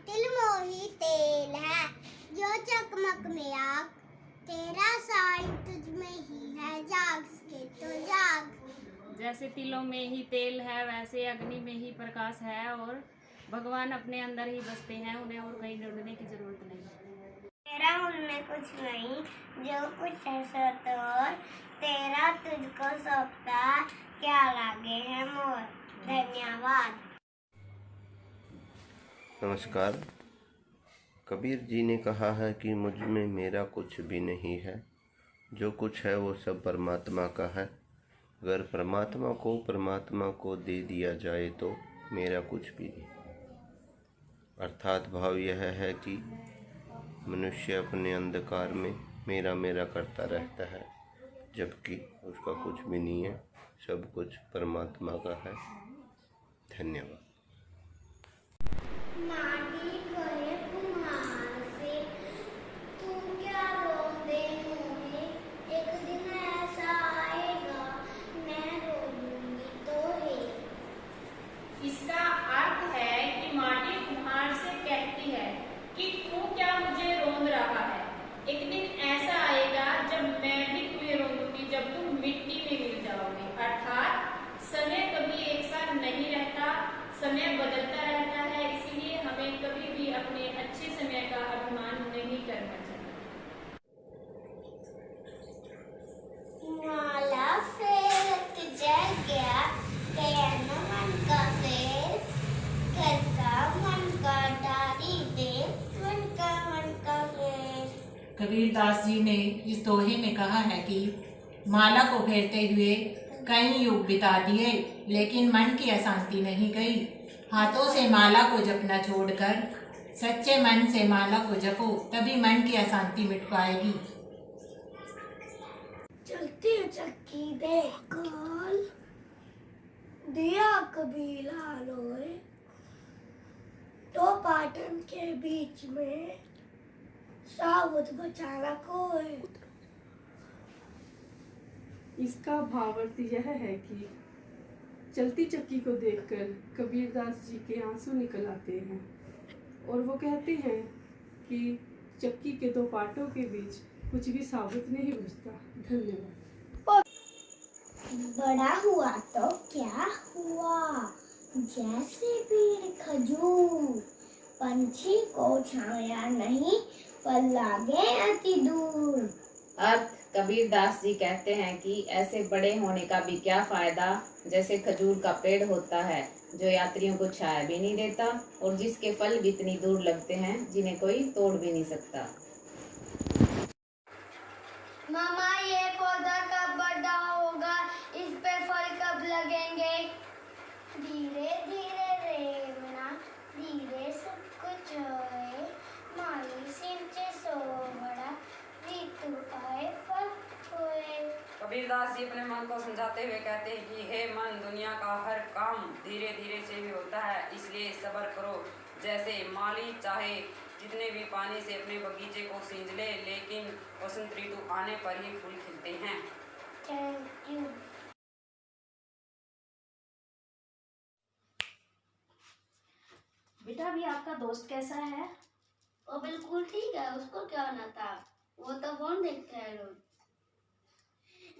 तिल मोही तेल है जो चकमक में आग, तेरा साई तुझ में ही है, जाग के तो जाग। जैसे तिलों में ही तेल है वैसे अग्नि में ही प्रकाश है, और भगवान अपने अंदर ही बसते हैं, उन्हें और कहीं ढूंढने की जरूरत नहीं। तेरा उनमें कुछ नहीं, जो कुछ है सो तोर, तेरा तुझको सौंपता, क्या लागे है मोर। धन्यवाद। नमस्कार। कबीर जी ने कहा है कि मुझ में मेरा कुछ भी नहीं है, जो कुछ है वो सब परमात्मा का है। अगर परमात्मा को दे दिया जाए तो मेरा कुछ भी नहीं। अर्थात भाव यह है कि मनुष्य अपने अंधकार में मेरा मेरा करता रहता है, जबकि उसका कुछ भी नहीं है, सब कुछ परमात्मा का है। धन्यवाद। माटी करे कुम्हार से, तू क्या रोंदे मोहे, एक दिन ऐसा आएगा मैं रो लूंगी तोहे। इसका अर्थ है कि माटी कुम्हार से कहती है कि तू क्या मुझे रोंद रहा है, एक दिन ऐसा आएगा जब मैं भी तुम्हें रोंदूंगी, जब तुम मिट्टी में मिल जाओगे। अर्थात समय कभी एक साथ नहीं रहता, समय बदलता रहता है, इसीलिए हमें कभी भी अपने अच्छे समय का अभिमान नहीं करना चाहिए। माला फेर जल गया, गया न मन का फेर, घर का मन का डारी दे, मन का फेर। कबीरदास जी ने इस दोहे में कहा है कि माला को फेरते हुए कई युग बिता दिए, लेकिन मन की अशांति नहीं गई। हाथों से माला को जपना छोड़कर सच्चे मन से माला को जपो, तभी मन की अशांति मिट पाएगी। चलती चक्की देख कल, दिया कबीर हालोए, दो पाटन के बीच में साबुत बचाना कोई। इसका भावार्थ यह है कि चलती चक्की को देखकर कबीरदास जी के आंसू निकल आते हैं, और वो कहते हैं कि चक्की के दो पाटों के बीच कुछ भी साबुत नहीं बचता। धन्यवाद। बड़ा हुआ तो क्या हुआ, जैसे पेड़ खजूर, पंछी को छाया नहीं, पर लागे अति दूर। अर्थ कबीरदास जी कहते हैं कि ऐसे बड़े होने का भी क्या फायदा, जैसे खजूर का पेड़ होता है जो यात्रियों को छाया भी नहीं देता, और जिसके फल भी इतनी दूर लगते हैं जिन्हें कोई तोड़ भी नहीं सकता। मामा ये पौधा कब बड़ा होगा, इस पे फल कब लगेंगे। धीरे धीरे रेवना, धीरे सब कुछ होए, माली सिंचे सो बड़ा, ऋतु आए फल होए। कबीरदास जी अपने मन को समझाते हुए कहते हैं कि हे मन, दुनिया का हर काम धीरे धीरे से ही होता है, इसलिए सब्र करो। जैसे माली चाहे जितने भी पानी से अपने बगीचे को सींच ले, लेकिन वसंत ऋतु आने पर ही फूल खिलते हैं। Thank you. बेटा भी आपका दोस्त कैसा है? वो बिल्कुल ठीक है, उसको क्या होना था, वो तो फोन देखते हैं रोज।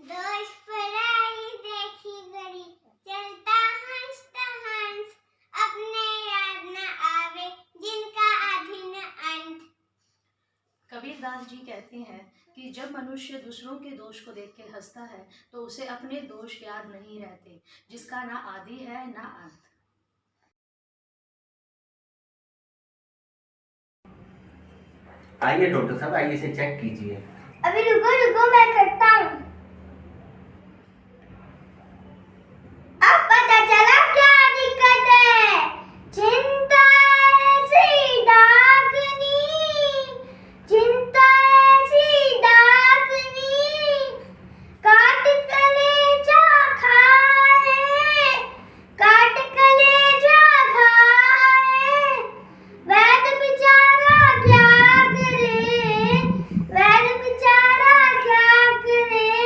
दोस्त पराई देखी गरी, चलता हंसता हंस, अपने याद न आवे जिनका आदि न अंत। कबीरदास जी कहते हैं कि जब मनुष्य दूसरों के दोष को देखकर हंसता है तो उसे अपने दोष याद नहीं रहते, जिसका ना आदि है ना अंत। आइए डॉक्टर साहब, आइए इसे चेक कीजिए। अभी रुको मैं करता हूँ। अब पता चला क्या दिक्कत है, चिंता ऐसी डाकनी, चिंता ऐसी डाकनी, काट कलेजा खाए, काट कलेजा खाए, वैद बेचारा क्या करे, वैद बेचारा क्या करे।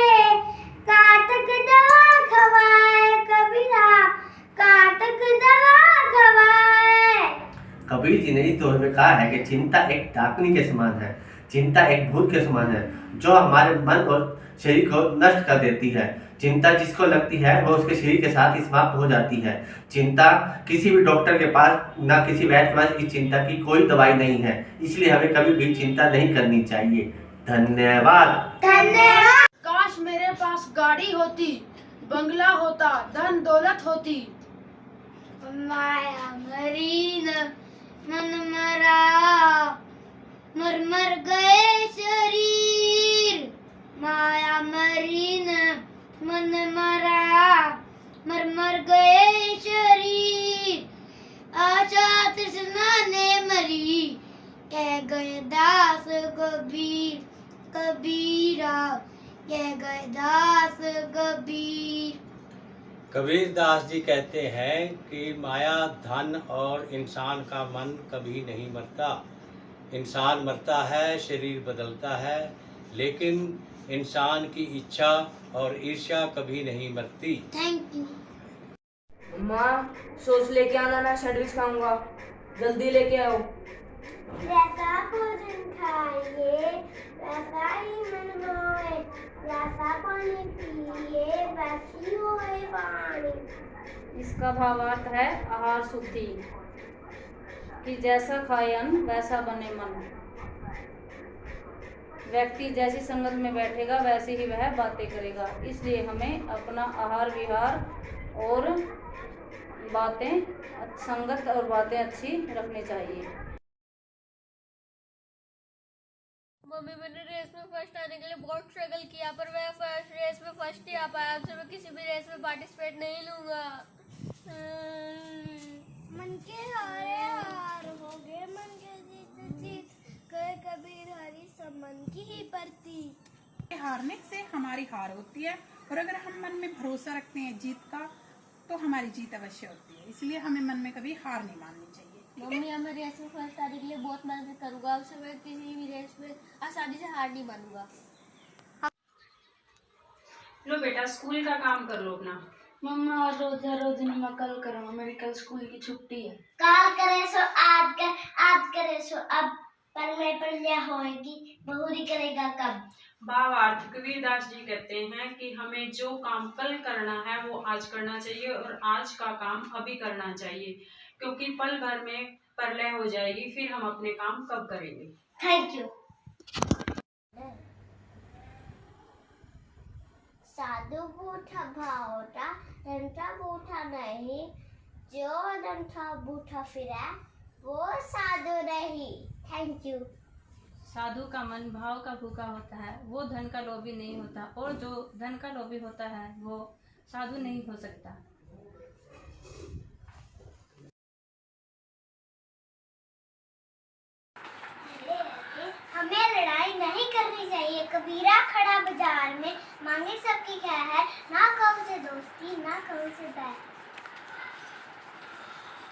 कहा है कि चिंता एक डाकनी के समान है, चिंता एक भूत के समान है जो हमारे मन और शरीर को नष्ट कर देती है। चिंता जिसको लगती है वो उसके शरीर के साथ ही समाप्त हो जाती है। चिंता किसी भी डॉक्टर के पास ना किसी वैद्य के पास इस चिंता की कोई दवाई नहीं है, इसलिए हमें कभी भी चिंता नहीं करनी चाहिए। धन्यवाद। धन्यवाद। काश मेरे पास गाड़ी होती, बंगला होता, धन दौलत होती। माया मरी न मन मरा, मर मर गए शरीर। माया मरी न मन मरा, मर मर गए शरीर। आशा तृष्णा ने मरी, कह गए दास कबीर। कबीरा कह गए दास कबीर। कबीर दास जी कहते हैं कि माया, धन और इंसान का मन कभी नहीं मरता। इंसान मरता है, शरीर बदलता है, लेकिन इंसान की इच्छा और ईर्ष्या कभी नहीं मरती। Thank you. माँ, सोच लेके आना, मैं सैंडविच खाऊंगा, जल्दी लेके आओ। वैसा भोजन खाइए वैसा ही मन मोए, वैसा पानी पिए वैसी होए वाणी। इसका भावार्थ है आहार शुद्धि, कि जैसा खाए अन्न वैसा बने मन। व्यक्ति जैसी संगत में बैठेगा वैसे ही वह बातें करेगा, इसलिए हमें अपना आहार विहार और बातें, संगत और बातें अच्छी रखनी चाहिए। मम्मी, मैंने रेस में फर्स्ट आने के लिए बहुत स्ट्रगल किया, पर मैं फर्स्ट रेस में फर्स्ट ही आ पाया। अब से मैं किसी भी रेस में पार्टिसिपेट नहीं लूंगा। मन के हारे हार हो गए, मन के जीत जीत गए कबीर हरी, सब मन की ही परती। हारने से हमारी हार होती है, और अगर हम मन में भरोसा रखते हैं जीत का, तो हमारी जीत अवश्य होती है। इसलिए हमें मन में कभी हार नहीं माननी चाहिए। मम्मी, मैं रेस में फर्स्ट आने के लिए बहुत मेहनत करूंगा। अब से मैं किसी भी रेस में आसानी से हार नहीं मानूंगा। लो बेटा, स्कूल का काम कर लो अपना। मम्मा, रोज नहीं, मैं कल करूँगा, मेरी कल स्कूल की छुट्टी है। काल करे सो आज कर, आज करे सो अब, पर में प्रलय होएगी, बहुरी करेगा कब। भावार्थ कबीरदास जी कहते हैं कि हमें जो काम कल करना है वो आज करना चाहिए, और आज का काम अभी करना चाहिए, क्योंकि पल भर में प्रलय हो जाएगी, फिर हम अपने काम कब करेंगे। Thank you. साधु बूढ़ा भावटा, डंठा बूढ़ा नहीं, जो डंठा बूढ़ा फिरे वो साधु नहीं। Thank you. साधु का मन भाव का भूखा होता है, वो धन का लोभी नहीं होता, और जो धन का लोभी होता है वो साधु नहीं हो सकता। हमें लड़ाई नहीं करनी चाहिए। कबीरा खड़ा बाजार में, मांगे सबकी खैर है, ना कहूँ से दोस्ती ना कहूँ से बैर।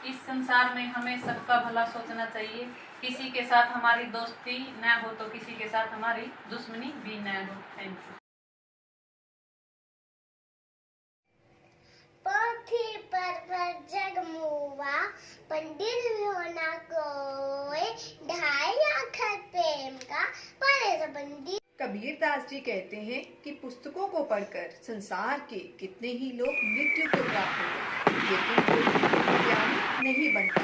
इस संसार में हमें सबका भला सोचना चाहिए। किसी के साथ हमारी दोस्ती न हो तो किसी के साथ हमारी दुश्मनी भी न हो। Thank you. पोथी पर जगमुआ, पंडित भी होना कोई, ढाई आखर प्रेम का पढ़े तो पंडित। कबीरदास जी कहते हैं कि पुस्तकों को पढ़कर संसार के कितने ही लोग मृत्यु को प्राप्त हुए, लेकिन कोई ज्ञानी नहीं बनता।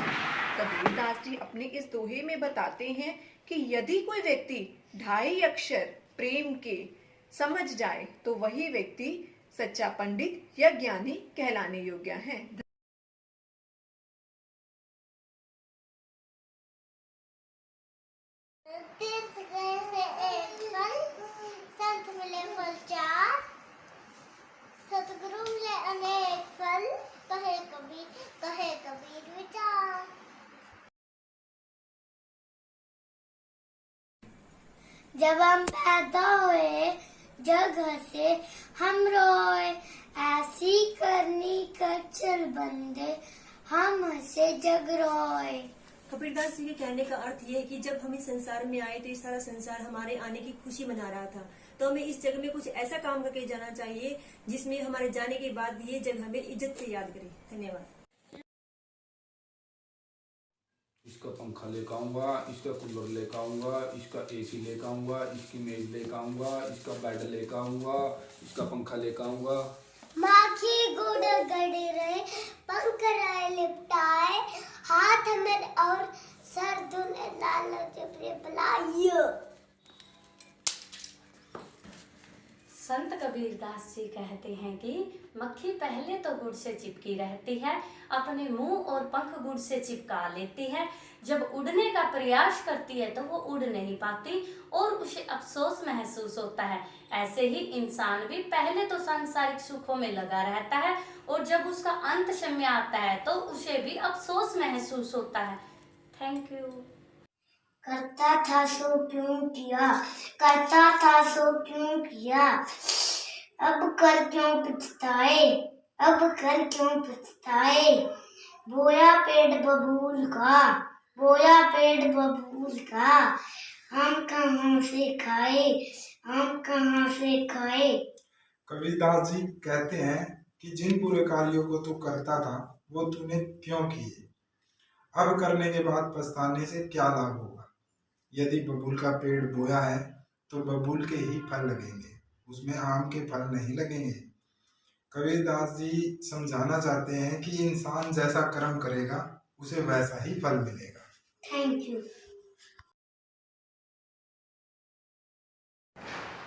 कबीरदास जी अपने इस दोहे में बताते हैं कि यदि कोई व्यक्ति ढाई अक्षर प्रेम के समझ जाए तो वही व्यक्ति सच्चा पंडित या ज्ञानी कहलाने योग्य है। तीर्थ गए से एक फल, संत मिले फल चार, सतगुरु मिले अनेक फल, कहे कबीर विचार। जब हम पैदा हुए जगह से हम रोए, ऐसी करनी कर चल बंदे, हम हंसे जग रोए। कबीरदास जी के कहने का अर्थ ये है कि जब हम इस संसार में आए तो इस सारा संसार हमारे आने की खुशी मना रहा था, तो हमें इस जगह में कुछ ऐसा काम करके जाना चाहिए जिसमें हमारे जाने के बाद ये जगह हमें इज्जत से याद करे। धन्यवाद। इसका पंखा लेकर आऊँगा, इसका कूलर लेकर आऊँगा, इसका एसी लेकर आऊँगा, इसकी मेज लेकर आऊँगा, इसका बेड लेकर आऊँगा, इसका पंखा लेकर आऊँगा। माखी गुड़ गड़ी रहे, पंख राय लिपटाए, हाथ में और सर धुने लाल जबरे बुलाइयो। संत कबीरदास जी कहते हैं कि मक्खी पहले तो गुड़ से चिपकी रहती है, अपने मुंह और पंख गुड़ से चिपका लेती है। जब उड़ने का प्रयास करती है तो वो उड़ नहीं पाती और उसे अफसोस महसूस होता है। ऐसे ही इंसान भी पहले तो सांसारिक सुखों में लगा रहता है और जब उसका अंत समय आता है तो उसे भी अफसोस महसूस होता है। Thank you. करता था सो क्यों किया, करता था सो क्यों किया, अब कर क्यों पछताए, अब कर क्यों पछताए। बोया पेड़ बबूल का, बोया पेड़ बबूल का, हम कहाँ से खाए, हम कहाँ से खाए। कबीरदास जी कहते हैं कि जिन बुरे कार्यों को तू करता था वो तूने क्यों किए, अब करने के बाद पछताने से क्या लाभ होगा। यदि बबूल का पेड़ बोया है तो बबूल के ही फल लगेंगे, उसमें आम के फल नहीं लगेंगे। कबीरदास जी समझाना चाहते हैं कि इंसान जैसा कर्म करेगा उसे वैसा ही फल मिलेगा। Thank you.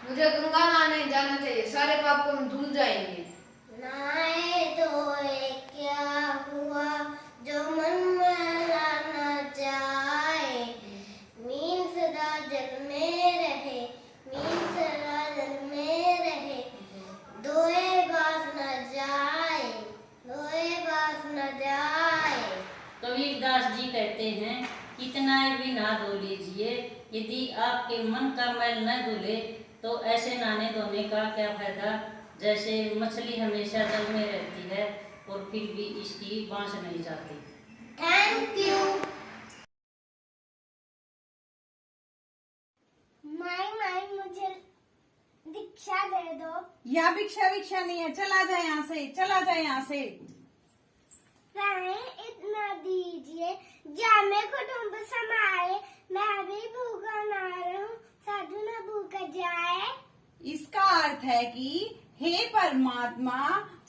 मुझे गंगा नहाने जाना चाहिए, सारे पाप को हम धुल जाएंगे। नहाए धोए क्या हुआ, जो मन में लाना जाए। मीन सदा जल में रहे, मीन सदा जल में रहे, धोए बास न जाए, धोए बास न जाए। कबीरदास जी कहते हैं इतना भी ना धो लीजिए, यदि आपके मन का मैल न धुले तो ऐसे नहाने धोने का क्या फायदा। जैसे मछली हमेशा जल में रहती है और फिर भी इसकी बांस नहीं जाती। Thank you. माई मुझे दीक्षा दे दो। या भिक्षा विक्षा नहीं है, चला जाए यहाँ से, चला जाए यहाँ से। इतना दीजिए, जामे कुटुंब समाए, मैं भी भूखा ना रहूं, साधु न भूखा जाए। इसका अर्थ है कि हे परमात्मा,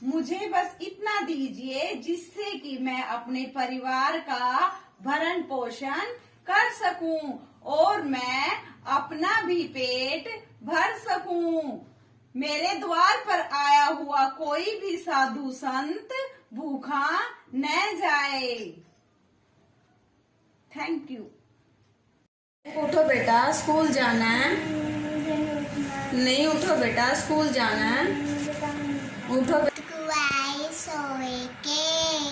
मुझे बस इतना दीजिए जिससे कि मैं अपने परिवार का भरण पोषण कर सकूं और मैं अपना भी पेट भर सकूं। मेरे द्वार पर आया हुआ कोई भी साधु संत भूखा न जाए। Thank you. उठो बेटा, स्कूल जाना है। नहीं उठो बेटा, स्कूल जाना है। उठो। गुआई सोए के,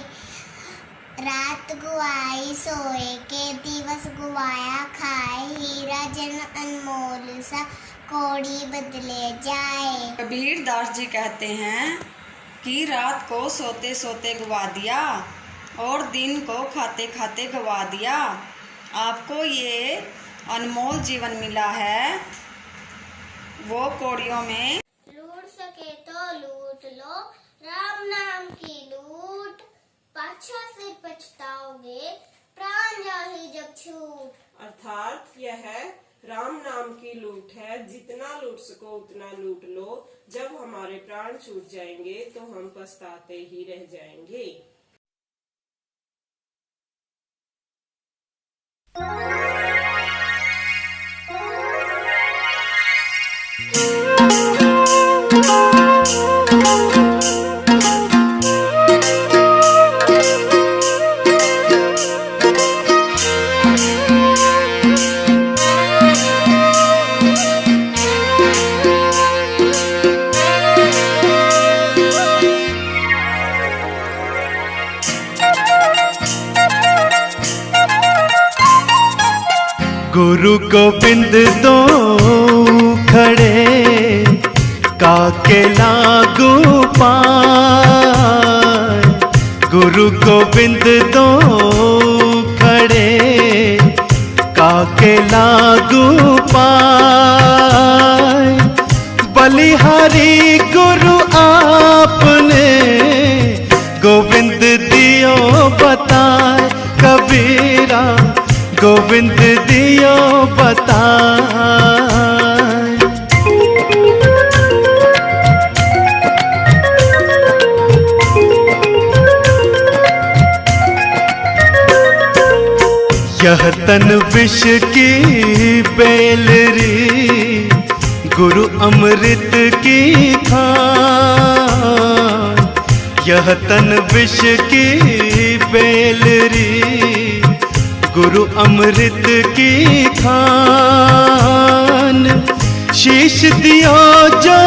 रात गुआई सोए के, दिवस गुआया खाए, हीरा जन अनमोल सा, कौड़ी बदले जाए। कबीरदास जी कहते हैं कि रात को सोते सोते गवा दिया और दिन को खाते खाते गवा दिया। आपको ये अनमोल जीवन मिला है, वो कौड़ियों में लूट सके तो लूट लो, राम नाम की लूट, पाछा से पछताओगे, प्राण जाही जब छूट। अर्थात यह राम नाम की लूट है, जितना लूट सको उतना लूट लो, जब हमारे प्राण छूट जाएंगे तो हम पछताते ही रह जाएंगे। गुरु गोबिंद दो खड़े काके लागू पाए। गुरु गोबिंद दो खड़े काके लागू पाए। बलिहारी गुरु आपने गोविंद दियो बताए। कबीरा गोविंद दियो बता। यह तन विष की बेलरी गुरु अमृत की खान। यह तन विष की बेलरी गुरु अमृत की खान। शीश दियो जो